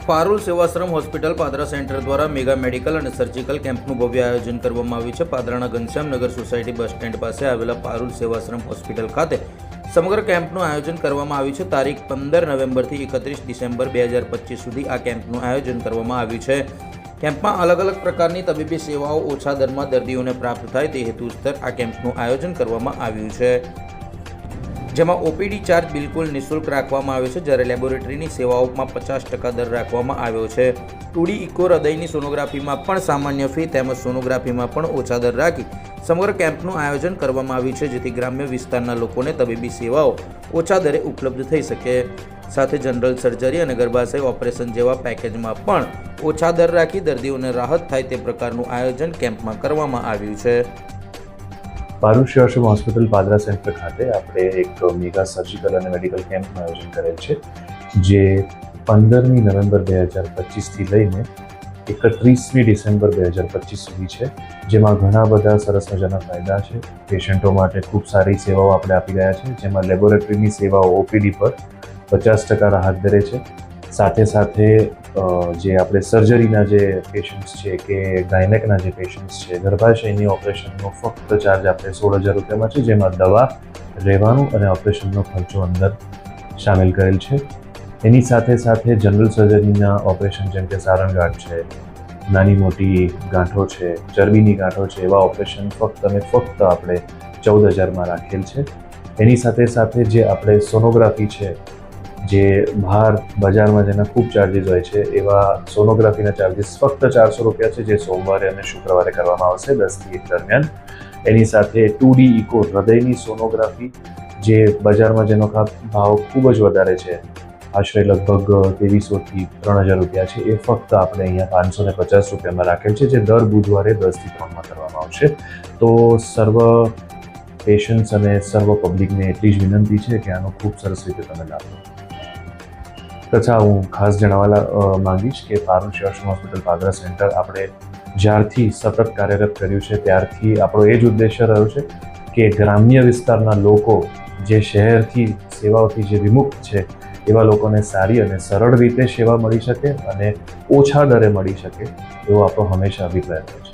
પારુલ સેવાશ્રમ hospital Padra centre દ્વારા mega medical અને surgical કેમ્પનું ભવ્ય આયોજન કરવામાં આવ્યું છે. પાદરાના ઘનશ્યામનગર સોસાયટી બસ સ્ટેન્ડ પાસે આવેલા પારુલ સેવાશ્રમ હોસ્પિટલ ખાતે સમગ્ર કેમ્પનું આયોજન કરવામાં આવ્યું છે. તારીખ 15 નવેમ્બરથી 31 ડિસેમ્બર 2025 સુધી આ કેમ્પનું આયોજન કરવામાં આવ્યું છે. કેમ્પમાં અલગ અલગ પ્રકારની તબીબી સેવાઓ ઓછા દરમાં દર્દીઓને પ્રાપ્ત થાય તે હેતુસર આ કેમ્પનું આયોજન કરવામાં આવ્યું છે, જેમાં ઓપીડી ચાર્જ બિલકુલ નિઃશુલ્ક રાખવામાં આવ્યો છે, જ્યારે લેબોરેટરીની સેવાઓમાં 50% દર રાખવામાં આવ્યો છે. 2D ઇકો હૃદયની સોનોગ્રાફીમાં પણ સામાન્ય ફી તેમજ સોનોગ્રાફીમાં પણ ઓછા દર રાખી સમગ્ર કેમ્પનું આયોજન કરવામાં આવ્યું છે, જેથી ગ્રામ્ય વિસ્તારના લોકોને તબીબી સેવાઓ ઓછા દરે ઉપલબ્ધ થઈ શકે. સાથે જનરલ સર્જરી અને ગર્ભાશય ઓપરેશન જેવા પેકેજમાં પણ ઓછા દર રાખી દર્દીઓને રાહત થાય તે પ્રકારનું આયોજન કેમ્પમાં કરવામાં આવ્યું છે. પારુલ સેવાશ્રમ હોસ્પિટલ પાદરા સેન્ટર ખાતે આપણે એક મેગા સર્જિકલ અને મેડિકલ કેમ્પનું આયોજન કરેલ છે, જે 15મી નવેમ્બર 2025થી લઈને 31મી ડિસેમ્બર 2025 સુધી છે, જેમાં ઘણા બધા સરસ મજાના ફાયદા છે. પેશન્ટો માટે ખૂબ સારી સેવાઓ આપણે આપી રહ્યા છે, જેમાં લેબોરેટરીની સેવાઓ ઓપીડી પર 50% રાહત દરે છે. સાથે સાથે જે આપણે સર્જરીના જે પેશન્ટ્સ છે કે ગાયનેકના જે પેશન્ટ્સ છે, ગર્ભાશયની ઓપરેશનનો ફક્ત ચાર્જ આપણે 16,000 રૂપિયામાં છે, જેમાં દવા, રહેવાનું અને ઓપરેશનનો ખર્ચો અંદર સામેલ કરેલ છે. એની સાથે સાથે જનરલ સર્જરીના ઓપરેશન જેમ કે સારણગાંઠ છે, નાની મોટી ગાંઠો છે, ચરબીની ગાંઠો છે, એવા ઓપરેશન ફક્ત આપણે 14,000માં રાખેલ છે. એની સાથે સાથે જે આપણે સોનોગ્રાફી છે, જે બહાર બજારમાં જેના ખૂબ ચાર્જીસ હોય છે, એવા સોનોગ્રાફીના ચાર્જીસ ફક્ત 400 રૂપિયા છે, જે સોમવારે અને શુક્રવારે કરવામાં આવશે 10થી 1 દરમિયાન. એની સાથે 2D ઇકો હૃદયની સોનોગ્રાફી, જે બજારમાં જેનો ભાવ ખૂબ જ વધારે છે, આશરે લગભગ 2300થી 3,000 રૂપિયા છે, એ ફક્ત આપણે અહીંયા 550 રૂપિયામાં રાખેલ છે, જે દર બુધવારે 10થી 3માં કરવામાં આવશે. તો સર્વ પેશન્ટ્સ અને સર્વ પબ્લિકને એટલી જ વિનંતી છે કે આનો ખૂબ સરસ રીતે તમે લાભ લો. તથા હું ખાસ જણાવવા માંગીશ કે પારુલ સેવાશ્રમ હોસ્પિટલ પાદરા સેન્ટર આપણે જ્યારથી સતત કાર્યરત કર્યું છે, ત્યારથી આપણો એ જ ઉદ્દેશ્ય રહ્યો છે કે ગ્રામ્ય વિસ્તારના લોકો જે શહેરથી સેવાઓથી જે વિમુક્ત છે, એવા લોકોને સારી અને સરળ રીતે સેવા મળી શકે અને ઓછા દરે મળી શકે, એવો આપણો હંમેશા અભિપ્રાય છે.